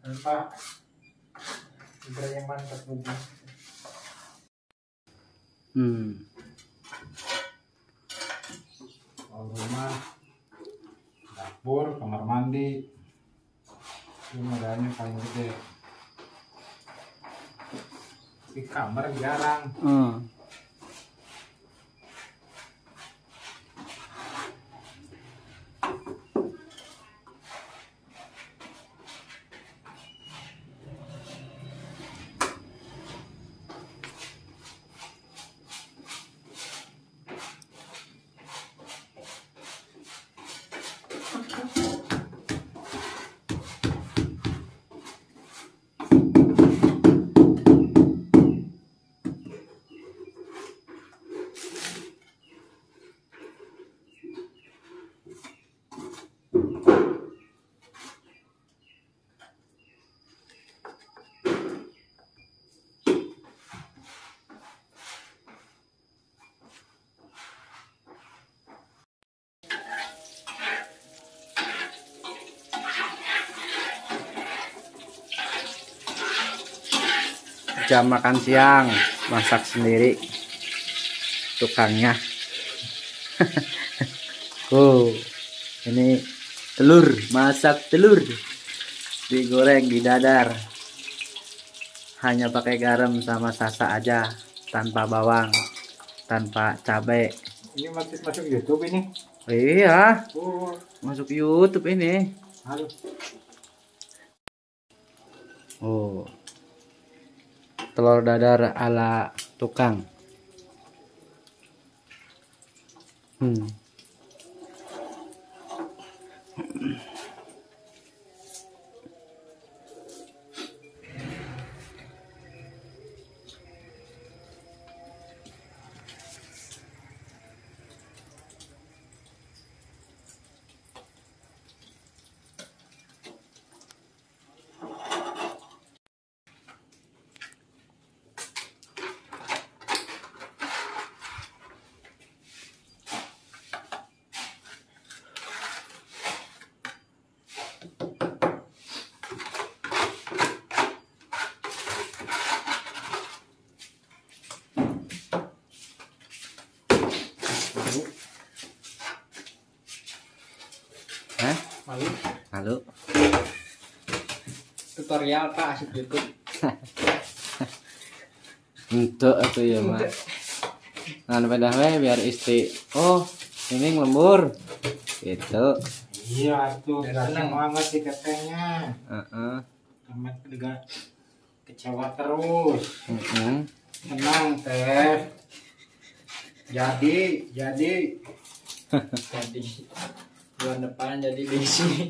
Pak, yang mantap bumbu. Rumah, dapur, kamar mandi, ini modalnya paling gede. Di kamar jarang. Jam makan siang, masak sendiri tukangnya. Ini telur, masak telur digoreng di dadar, hanya pakai garam sama sasa aja, tanpa bawang, tanpa cabai. Ini masuk YouTube ini? Iya, masuk YouTube ini. Halo. Telur dadar ala tukang. Malu. Tutorial Pak asik YouTube. Untuk atau ya mah. Nah, padahal biar istri. Oh, ini lembur. Gitu. Iya tuh, senang banget sih katanya. Amat juga kecewa terus. Senang teh. Jadi bulan depan jadi di sini.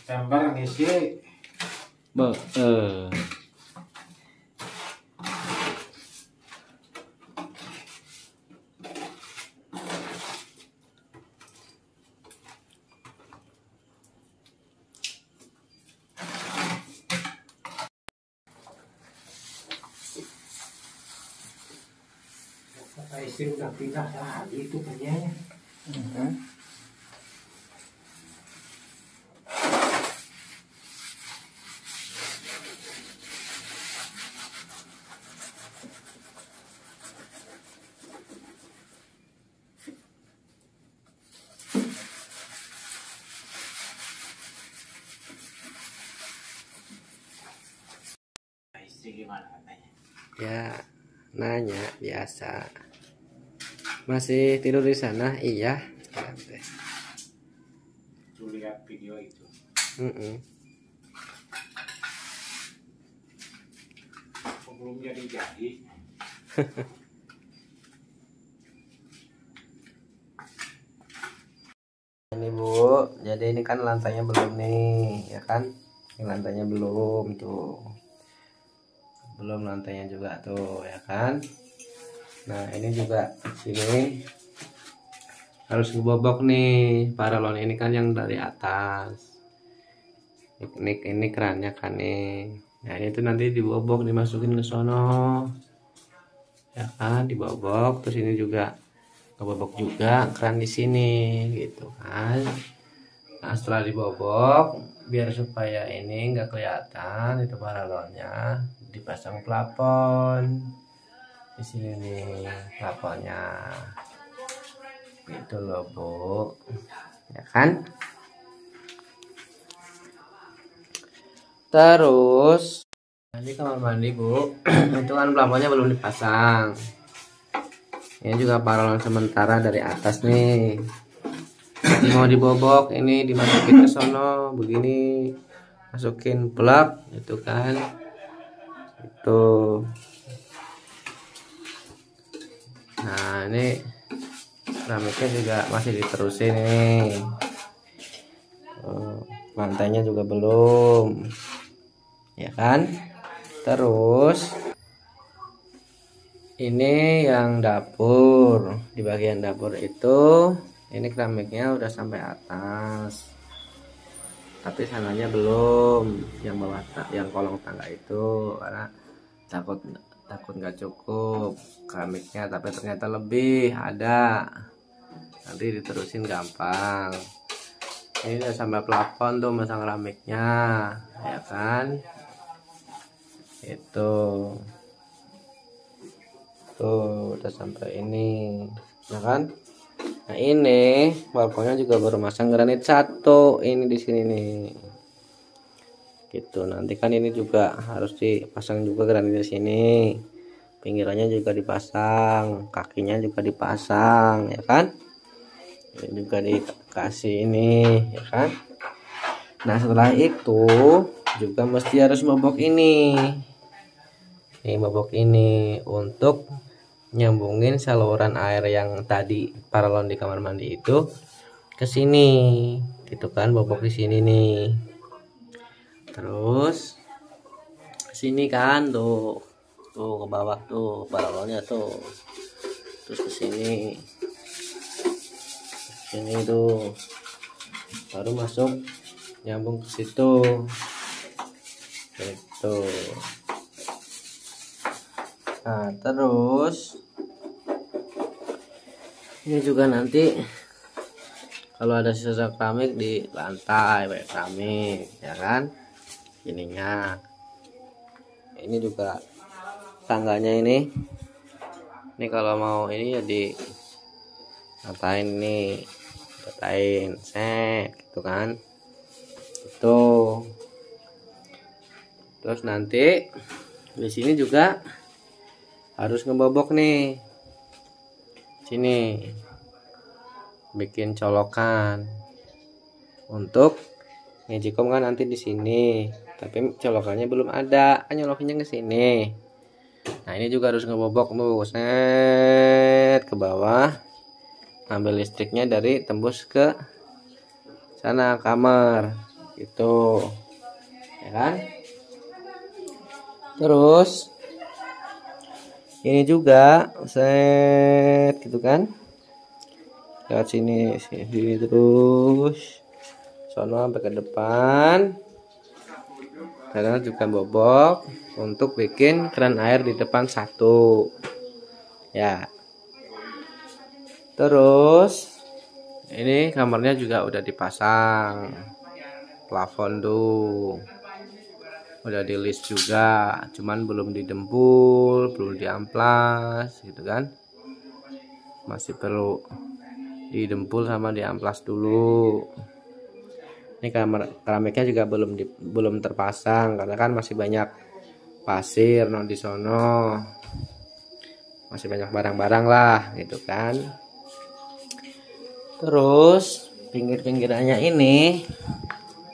September ngisi. Kata istri udah pindah lagi itu kerjanya. Istri gimana katanya? Ya, nanya biasa. Masih tidur di sana? Iya. Tuh lihat video itu. Belum jadi. Ini Bu, jadi ini kan lantainya belum nih, ya kan? Ini lantainya belum tuh. Belum lantainya juga tuh, ya kan? Nah, ini juga sini harus ngebobok nih paralon ini kan yang dari atas. Ini kerannya kan nih. Nah, ini tuh nanti dibobok, dimasukin ke sono. Ya kan, dibobok, terus ini juga ngebobok juga keran di sini gitu kan. Nah, setelah dibobok, biar supaya ini nggak kelihatan itu paralonnya, dipasang plafon di sini nih plafonnya, gitu loh Bu, ya kan? Terus ini kamar mandi Bu, itu kan plafonnya belum dipasang. Ini juga paralon sementara dari atas nih. Mau dibobok, ini dimasukin ke sono begini, masukin plug itu kan, itu. Nah ini keramiknya juga masih diterusin nih. Lantainya juga belum, ya kan? Terus ini yang dapur, di bagian dapur itu ini keramiknya udah sampai atas, tapi sananya belum, yang bawah, yang kolong tangga itu, karena takut nggak cukup keramiknya, tapi ternyata lebih ada, nanti diterusin gampang. Ini udah sampai plafon tuh masang keramiknya, ya kan? Itu tuh udah sampai ini, ya kan? Nah ini balkonnya juga baru masang granit 1 ini di sini nih, gitu. Nanti kan ini juga harus dipasang juga granit di sini, pinggirannya juga dipasang, kakinya juga dipasang, ya kan? Ini juga dikasih ini, ya kan? Nah setelah itu juga mesti harus bobok ini. Ini bobok ini untuk nyambungin saluran air yang tadi paralon di kamar mandi itu ke sini, gitu kan? Bobok di sini nih. Terus ke sini kan tuh ke bawah tuh paralonnya tuh. Terus ke sini. Sini tuh. Baru masuk nyambung ke situ. Gitu. Nah, terus ini juga nanti kalau ada sisa keramik di lantai pakai keramik, ya kan? Ininya. Ini juga tangganya ini. Ini kalau mau ini ya di ngatain nih, ngatain set gitu kan. Itu. Terus nanti di sini juga harus ngebobok nih. Sini bikin colokan untuk ngejikom kan nanti di sini, tapi colokannya belum ada, kan nyolokinnya ke sini. Nah ini juga harus ngebobok tuh, set ke bawah, ambil listriknya dari tembus ke sana kamar, gitu, ya kan? Terus ini juga set gitu kan, lewat sini terus sono sampai ke depan, karena juga bobok untuk bikin keran air di depan 1 ya. Terus ini kamarnya juga udah dipasang plafon tuh, udah di list juga, cuman belum didempul, belum diamplas gitu kan, masih perlu didempul sama diamplas dulu. Ini keramiknya juga belum terpasang karena kan masih banyak pasir di sono, masih banyak barang-barang lah gitu kan. Terus pinggir-pinggirannya ini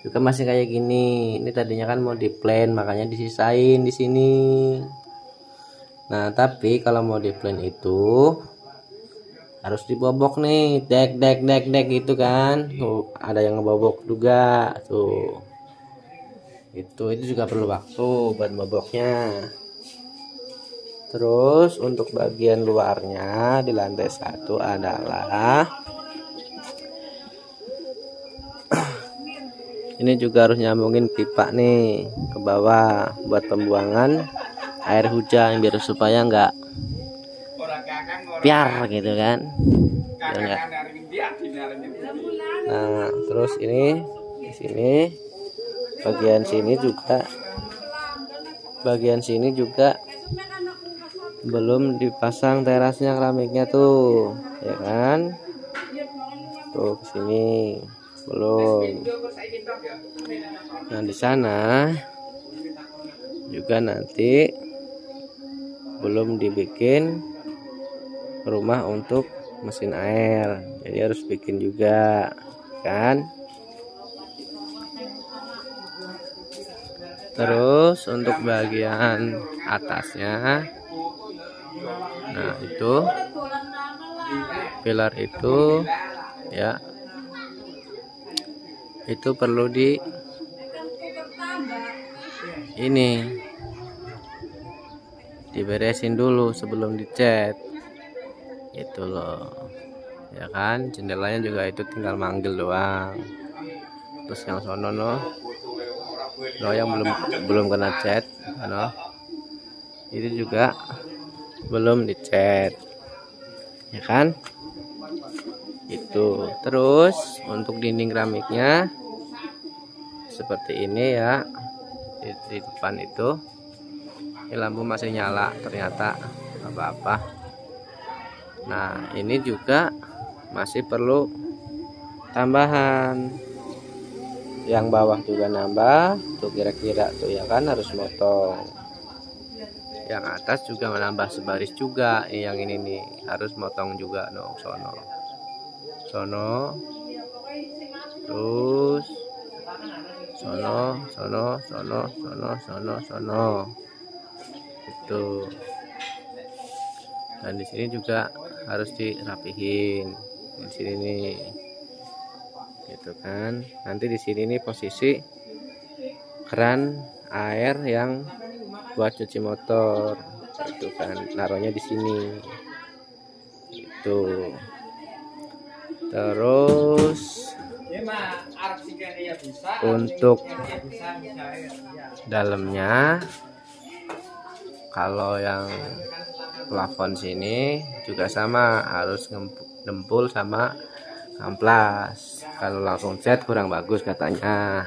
juga masih kayak gini. Ini tadinya kan mau di-plan, makanya disisain di sini. Nah, tapi kalau mau di-plan itu harus dibobok nih, dek gitu kan. Tuh, ada yang ngebobok juga tuh. Itu juga perlu waktu buat boboknya. Terus untuk bagian luarnya di lantai 1 adalah ini juga harus nyambungin pipa nih ke bawah buat pembuangan air hujan, biar supaya enggak piar gitu kan. Nah, terus ini di sini bagian sini juga belum dipasang terasnya keramiknya tuh, ya kan? Tuh ke sini belum. Nah, di sana juga nanti belum dibikin rumah untuk mesin air, jadi harus bikin juga kan. Terus untuk bagian atasnya, nah itu pilar itu ya, itu perlu diberesin dulu sebelum dicat itu loh, ya kan. Jendelanya juga itu tinggal manggil doang. Terus yang sono no yang belum kena cat no, itu juga belum dicat, ya kan. Itu terus untuk dinding keramiknya seperti ini ya, di depan itu. Ini lampu masih nyala ternyata, apa-apa. Nah, ini juga masih perlu tambahan. Yang bawah juga nambah tuh kira-kira tuh, ya kan, harus motong. Yang atas juga menambah sebaris juga. Yang ini nih harus motong juga dong, sono terus sono itu. Dan di sini juga harus dirapihin di sini nih, gitu kan. Nanti di sini nih posisi keran air yang buat cuci motor, itu kan naruhnya di sini itu. Terus untuk dalamnya, kalau yang plafon sini juga sama, harus ngempul sama amplas. Kalau langsung cat kurang bagus katanya.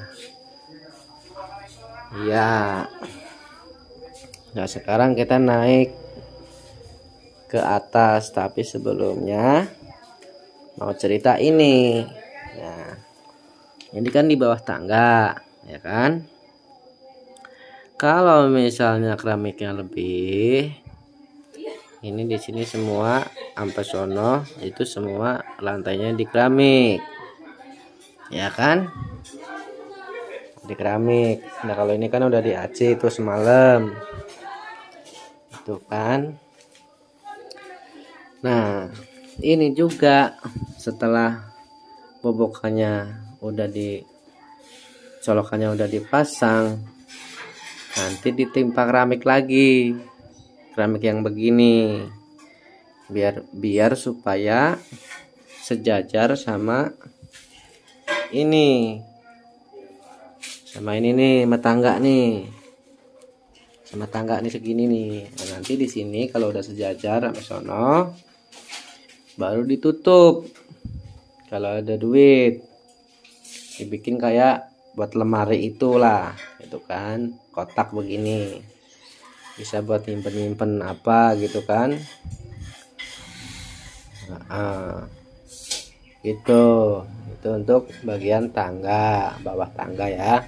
Iya. Nah, sekarang kita naik ke atas, tapi sebelumnya mau cerita ini. Nah, ini kan di bawah tangga, ya kan. Kalau misalnya keramiknya lebih, ini di sini semua sampai sono itu semua lantainya di keramik, ya kan, di keramik. Nah, kalau ini kan udah di AC itu semalam, itu kan. Nah, ini juga setelah bobokannya udah colokannya udah dipasang, nanti ditimpa keramik lagi, keramik yang begini, biar supaya sejajar sama ini nih, sama tangga nih, segini nih. Nah, nanti di sini kalau udah sejajar sampai sono baru ditutup. Kalau ada duit dibikin kayak buat lemari itulah, itu kan, kotak begini, bisa buat nyimpen apa gitu kan. Nah, itu untuk bagian tangga, bawah tangga ya.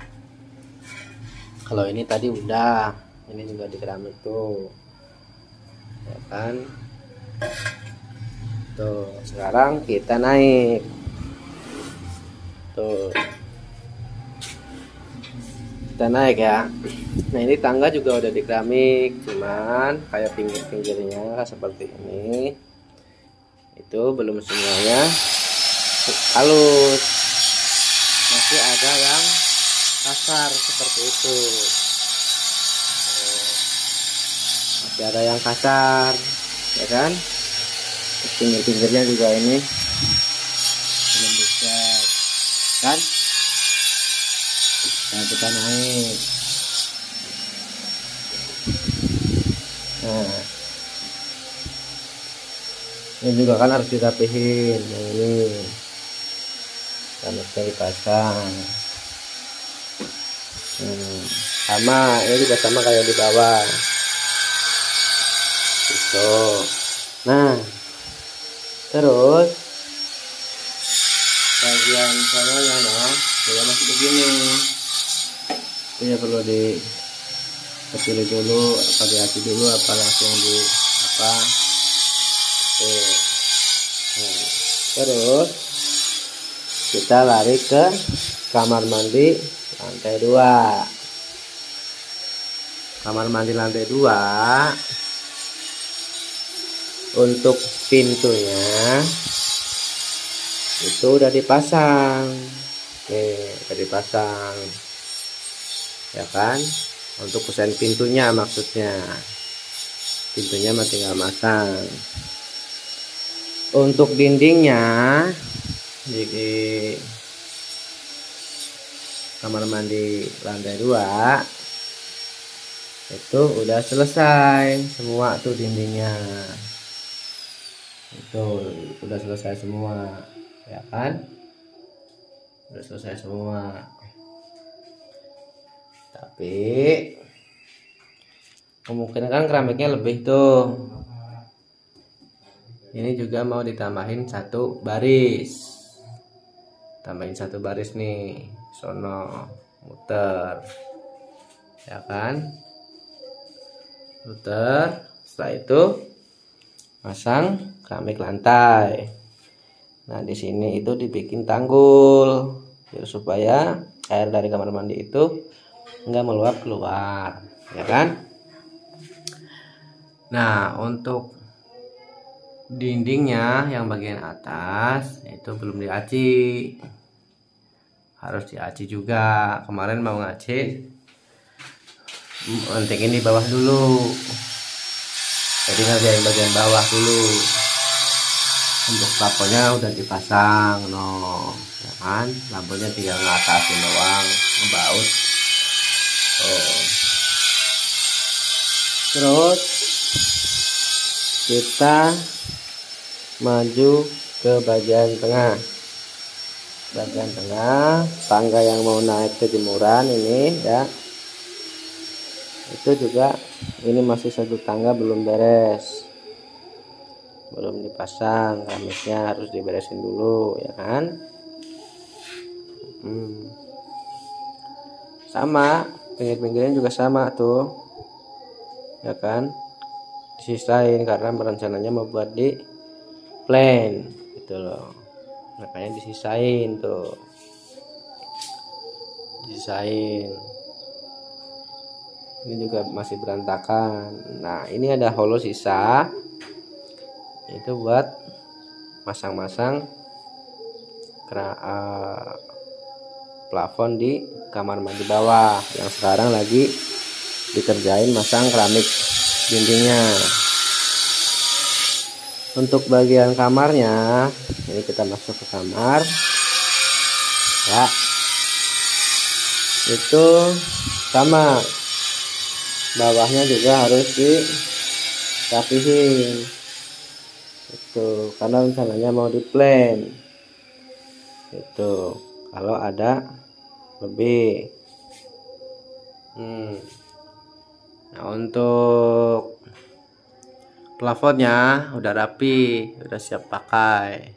Kalau ini tadi udah, ini juga di keramik tuh, ya kan. Tuh, sekarang kita naik tuh, kita naik ya. Nah, ini tangga juga udah di keramik, cuman kayak pinggir-pinggirnya seperti ini itu belum semuanya halus, masih ada yang kasar seperti itu. Masih ada yang kasar, ya kan. Pinggir-pinggirnya juga ini belum dicat kan. Nah, kita naik. Nah, ini juga kan harus dirapihin yang ini, keramiknya dipasang. Sama, ini juga sama kayak di bawah gitu. Nah, terus bagian sononya dia masih begini, itu ya perlu dipilih dulu, apa diaci dulu apa langsung di apa tuh. Nah, terus kita lari ke kamar mandi lantai 2. Kamar mandi lantai 2 untuk pintunya itu udah dipasang. Udah dipasang ya kan, untuk kusen pintunya, maksudnya pintunya masih tinggal masang. Untuk dindingnya di kamar mandi lantai 2 itu udah selesai semua tuh, dindingnya itu udah selesai semua ya kan, udah selesai semua. Tapi kemungkinan kan keramiknya lebih tuh, ini juga mau ditambahin 1 baris, tambahin 1 baris nih, sono muter ya kan, muter. Setelah itu pasang keramik lantai. Nah, di sini itu dibikin tanggul ya, supaya air dari kamar mandi itu enggak meluap keluar ya kan. Nah, untuk dindingnya yang bagian atas itu belum diaci, harus diaci juga. Kemarin mau ngaci, pentingin di bawah dulu, jadi ngerjain bagian bawah dulu. Untuk plafonnya udah dipasang ya kan, lampunya tinggal ngatasin doang, ngebaut. Terus kita maju ke bagian tengah. Bagian tengah tangga yang mau naik ke jemuran ini ya, itu juga ini masih 1 tangga belum beres, belum dipasang, keramiknya harus diberesin dulu ya kan. Sama pinggir-pinggirnya juga sama tuh ya kan, disisain karena rencananya mau buat di plan gitu loh, makanya disisain tuh, disisain. Ini juga masih berantakan. Nah, ini ada holo sisa, itu buat masang-masang plafon di kamar mandi bawah yang sekarang lagi dikerjain masang keramik dindingnya. Untuk bagian kamarnya ini kita masuk ke kamar ya, itu sama, bawahnya juga harus dirapihin itu karena rencananya mau di plan itu, kalau ada lebih. Nah, untuk plafonnya udah rapi, udah siap pakai,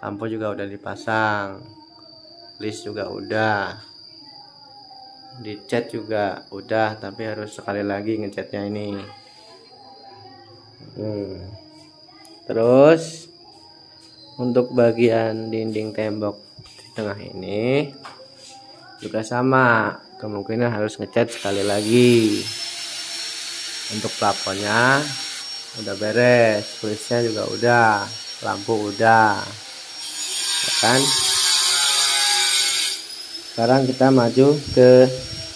lampu juga udah dipasang, list juga udah, dicat juga udah, tapi harus sekali lagi ngecatnya ini. Terus untuk bagian dinding tembok di tengah ini juga sama, kemungkinan harus ngecat sekali lagi. Untuk plafonnya udah beres, tulisnya juga udah, lampu udah ya kan. Sekarang kita maju ke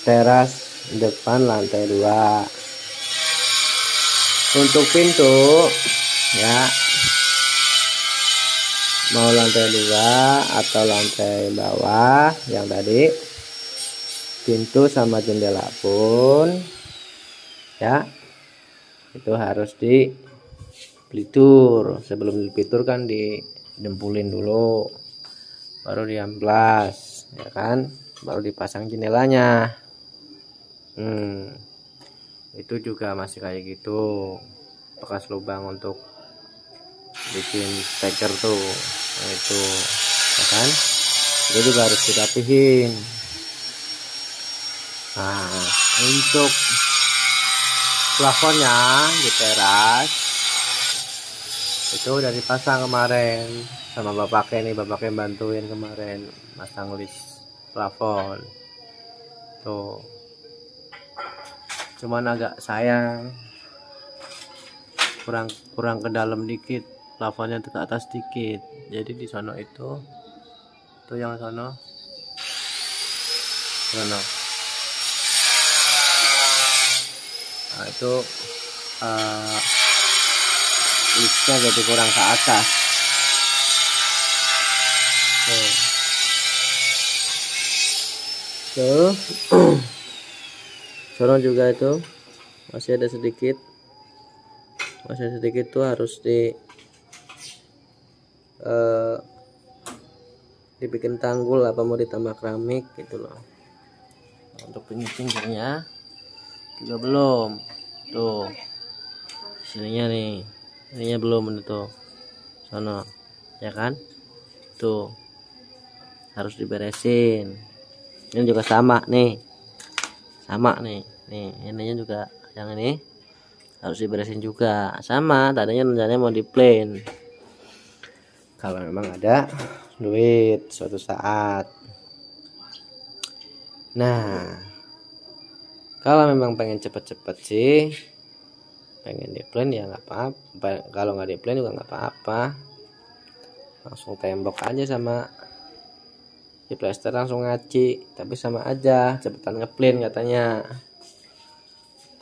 teras depan lantai 2. Untuk pintu ya, mau lantai 2 atau lantai bawah yang tadi, pintu sama jendela pun ya itu harus dipelitur. Sebelum dipelitur kan didempulin dulu baru diamplas, ya kan, baru dipasang jendelanya. Itu juga masih kayak gitu, bekas lubang untuk bikin steker tuh. Nah, itu ya kan, itu juga harus dirapihin. Nah, untuk plafonnya di teras itu udah dipasang kemarin sama bapaknya nih, bapaknya bantuin kemarin pasang list plafon tuh. Cuman agak sayang kurang ke dalam dikit, plafonnya ke atas dikit. Jadi di sono itu tuh, yang sono nah itu listnya jadi kurang ke atas tuh. Sono juga itu masih ada sedikit tuh, harus dibikin tanggul apa mau ditambah keramik gitu loh. Untuk pinggirnya juga belum tuh, sininya nih, ininya belum tuh sono, ya kan, tuh harus diberesin. Ini juga sama nih, nih ininya juga, yang ini harus diberesin juga sama. Tadinya rencananya mau di plain kalau memang ada duit suatu saat. Nah, kalau memang pengen cepet-cepet sih, pengen di plain ya nggak apa-apa. Kalau nggak di plain juga nggak apa-apa, langsung tembok aja sama di plester, langsung ngaci. Tapi sama aja, cepetan ngeplain katanya.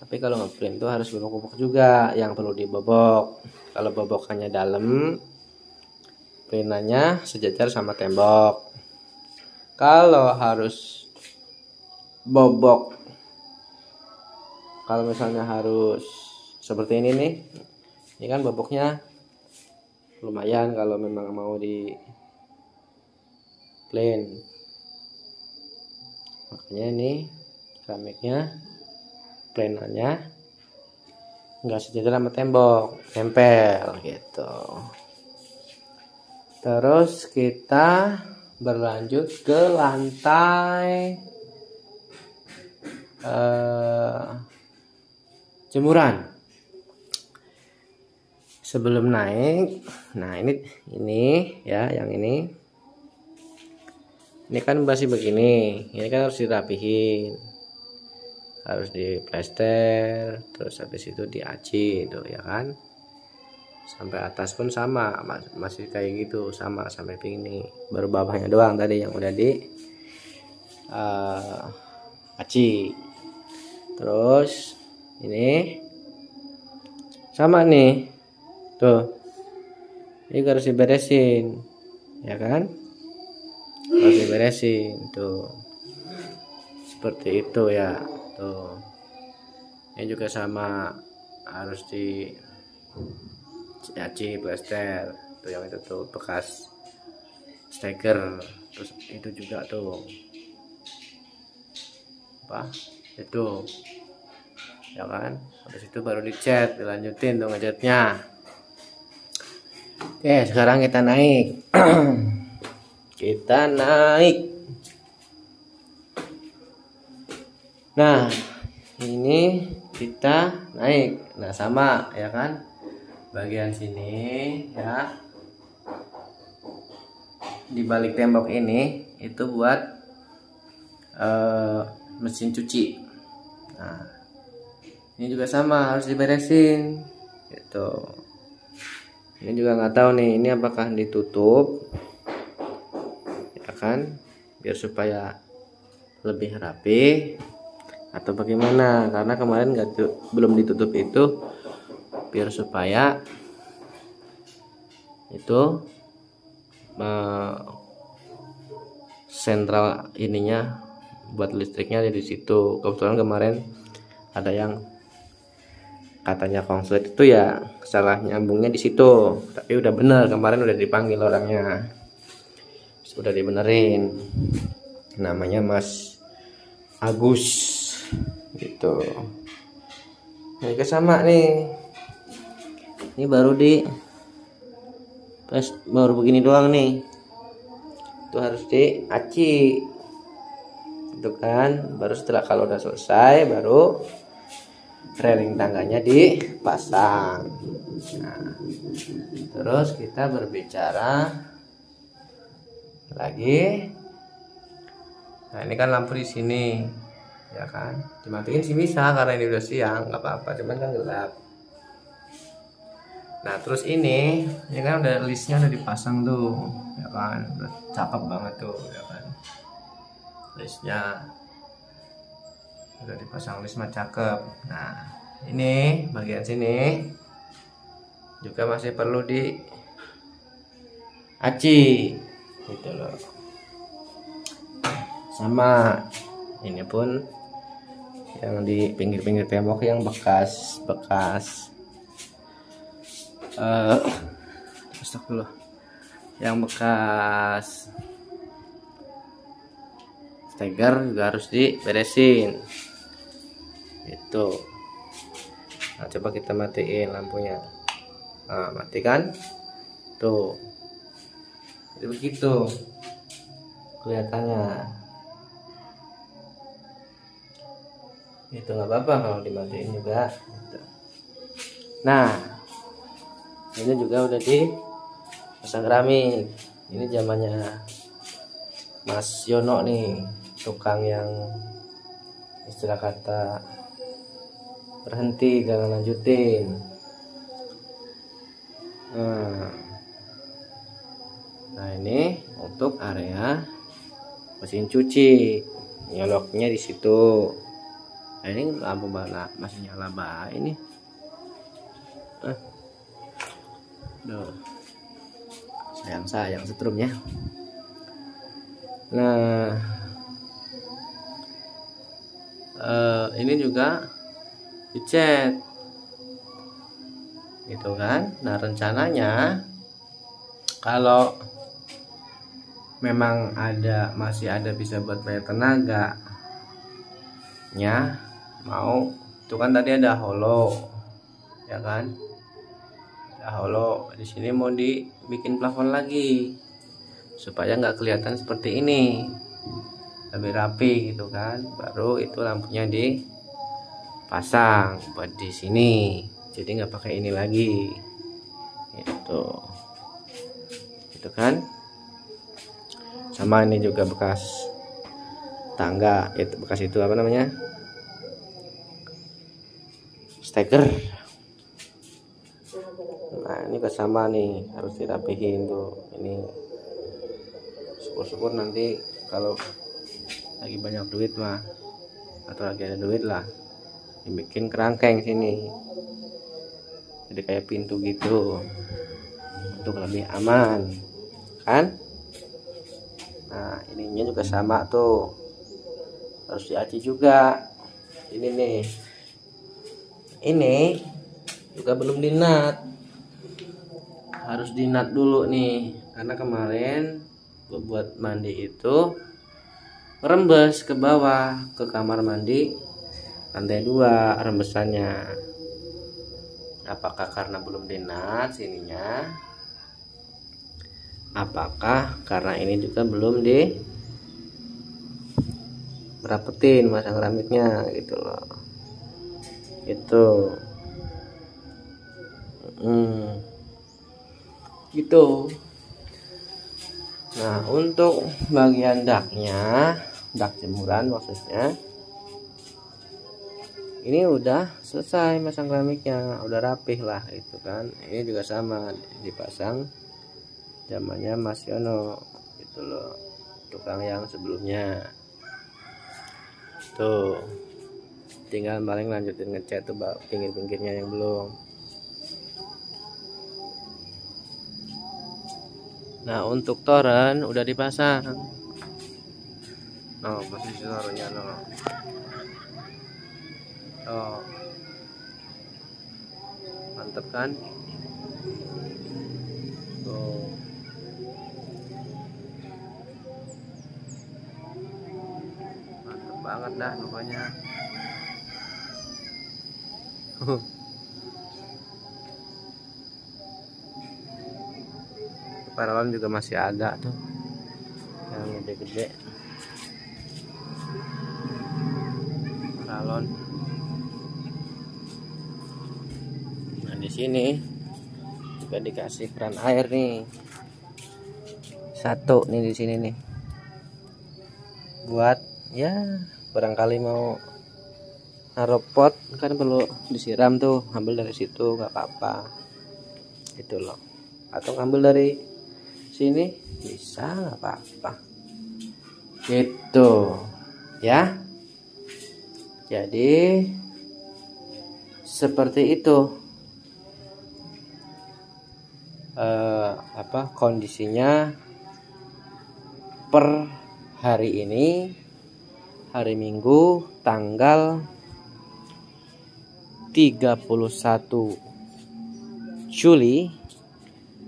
Tapi kalau ngeplain tuh harus bobok-bobok juga, yang perlu dibobok. Kalau bobokannya dalam, plainannya sejajar sama tembok. Kalau harus bobok, kalau misalnya harus seperti ini nih, ini kan boboknya lumayan kalau memang mau di plain. Makanya ini keramiknya, plainannya nggak sejajar sama tembok, tempel gitu. Terus kita berlanjut ke lantai jemuran. Sebelum naik, nah ini ya, yang ini kan masih begini, ini kan harus dirapihin, harus diplester, terus habis itu diaci tuh, ya kan. Sampai atas pun sama, masih kayak gitu, sama sampai begini. Baru bawahnya doang tadi yang udah di aci. Terus ini sama nih tuh, ini harus diberesin, ya kan, harus diberesin tuh, seperti itu ya tuh. Ini juga sama, harus di aci, plester tuh, yang itu tuh bekas steker. Terus itu juga tuh apa itu, ya kan. Habis itu baru dicat, dilanjutin tuh ngecatnya. Oke, sekarang kita naik. Kita naik. Nah, ini kita naik. Nah, sama ya kan, bagian sini ya, di balik tembok ini itu buat mesin cuci. Nah, ini juga sama, harus diberesin gitu. Ini juga nggak tahu nih, ini apakah ditutup, ya kan, biar supaya lebih rapi atau bagaimana. Karena kemarin belum ditutup itu, biar supaya itu sentral ininya buat listriknya ada di situ. Kebetulan kemarin ada yang katanya konslet itu ya salah nyambungnya di situ, tapi udah bener, kemarin udah dipanggil orangnya. sudah dibenerin, namanya Mas Agus gitu. Ini sama nih, ini baru di pas baru begini doang nih, itu harus diaci itu kan. Baru setelah kalau udah selesai baru railing tangganya dipasang. Nah, terus kita berbicara lagi. Nah, ini kan lampu di sini, ya kan? Dimatiin sih bisa karena ini udah siang, nggak apa-apa. Cuman kan gelap. Nah, terus ini kan udah listnya udah dipasang tuh, ya kan? Udah cakep banget tuh, ya kan? Listnya udah dipasang, list mah cakep. Nah, ini bagian sini juga masih perlu diaci gitu loh. Sama ini pun yang di pinggir-pinggir tembok yang bekas stok dulu, yang bekas steger juga harus diberesin itu. Nah, coba kita matiin lampunya. Nah, matikan tuh, jadi begitu kelihatannya. Itu nggak apa-apa kalau dimatiin juga gitu. Nah, ini juga udah dipasang keramik. Ini zamannya Mas Yono nih, tukang yang istilah kata berhenti jangan lanjutin. Nah, ini untuk area mesin cuci, nyoloknya di situ. Nah, ini lampu bala masih nyala baik ini. Sayang setrumnya. Nah, ini juga dicat gitu kan. Nah, rencananya kalau memang masih ada bisa buat bayar tenaga nya, mau itu kan tadi ada holo, ya kan, ada holo di sini, mau dibikin plafon lagi supaya nggak kelihatan seperti ini, lebih rapi gitu kan. Baru itu lampunya dipasang buat di sini, jadi nggak pakai ini lagi itu kan. Sama ini juga bekas tangga, itu bekas itu apa namanya, steker. Nah, ini juga sama nih, harus dirapihin tuh. Ini syukur-syukur nanti kalau lagi banyak duit mah, atau lagi ada duit lah, dibikin kerangkeng sini, jadi kayak pintu gitu untuk lebih aman kan. Nah, ininya juga sama tuh, harus diaci juga. Ini nih, ini juga belum dinat, harus dinat dulu nih, karena kemarin buat mandi itu rembes ke bawah, ke kamar mandi lantai 2 rembesannya. Apakah karena belum dinat sininya, apakah karena ini juga belum dirapetin masang keramiknya gitu loh. Itu gitu. Nah, untuk bagian daknya, dak jemuran maksudnya, ini udah selesai masang keramiknya, udah rapih lah itu kan. Ini juga sama dipasang zamannya Mas Yono gitu loh, tukang yang sebelumnya tuh. Tinggal paling lanjutin ngecat tuh pinggir-pinggirnya yang belum. Nah, untuk toren udah dipasang. Oh, posisi torennya no. Oh, mantep kan? Tuh. banget dah pokoknya. Paralon juga masih ada tuh yang gede-gede. Paralon. Nah di sini juga dikasih keran air nih. Satu nih di sini nih. Buat ya barangkali mau naruh pot kan perlu disiram tuh, ambil dari situ nggak apa-apa. Itu loh. Atau ngambil dari sini bisa nggak apa-apa gitu ya. Jadi seperti itu kondisinya per hari ini, hari Minggu tanggal 31 Juli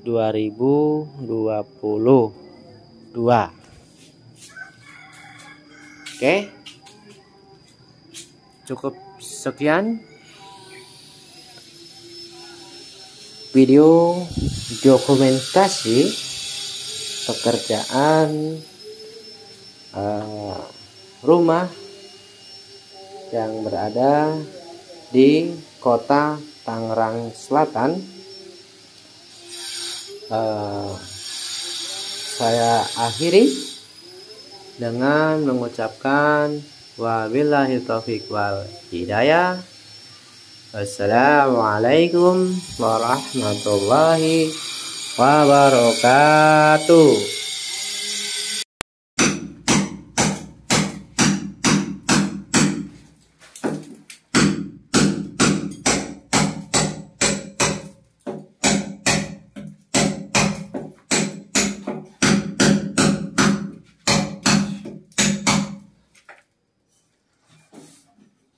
2022. Oke, cukup sekian video dokumentasi pekerjaan rumah yang berada di kota Tangerang Selatan. Saya akhiri dengan mengucapkan wabillahi taufiq wal hidayah. Wassalamualaikum warahmatullahi wabarakatuh.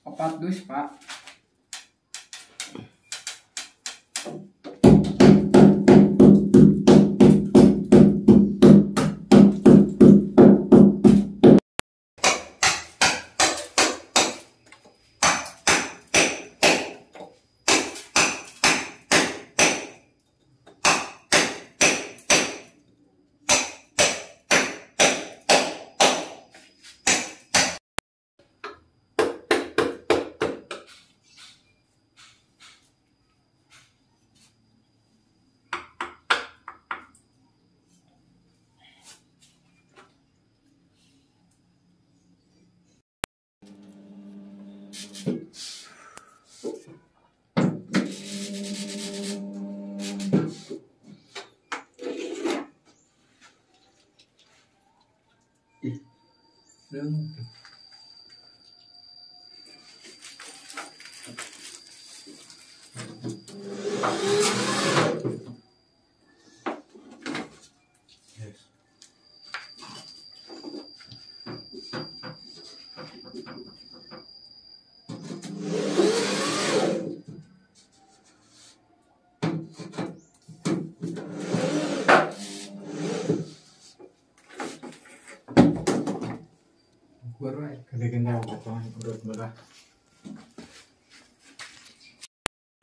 Opat dus, Pak.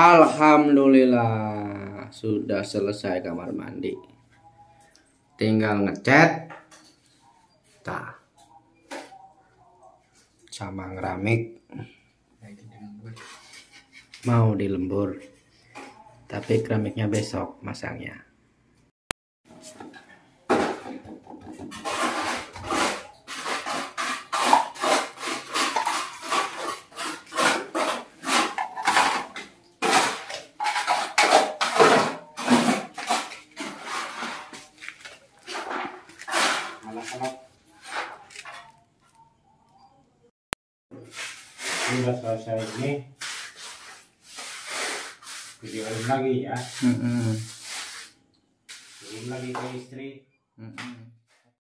Alhamdulillah sudah selesai kamar mandi, tinggal ngecat sama ngeramik. Mau dilembur, tapi keramiknya besok masangnya. Sudah selesai ini, videoin lagi ya. Kirim lagi ke istri.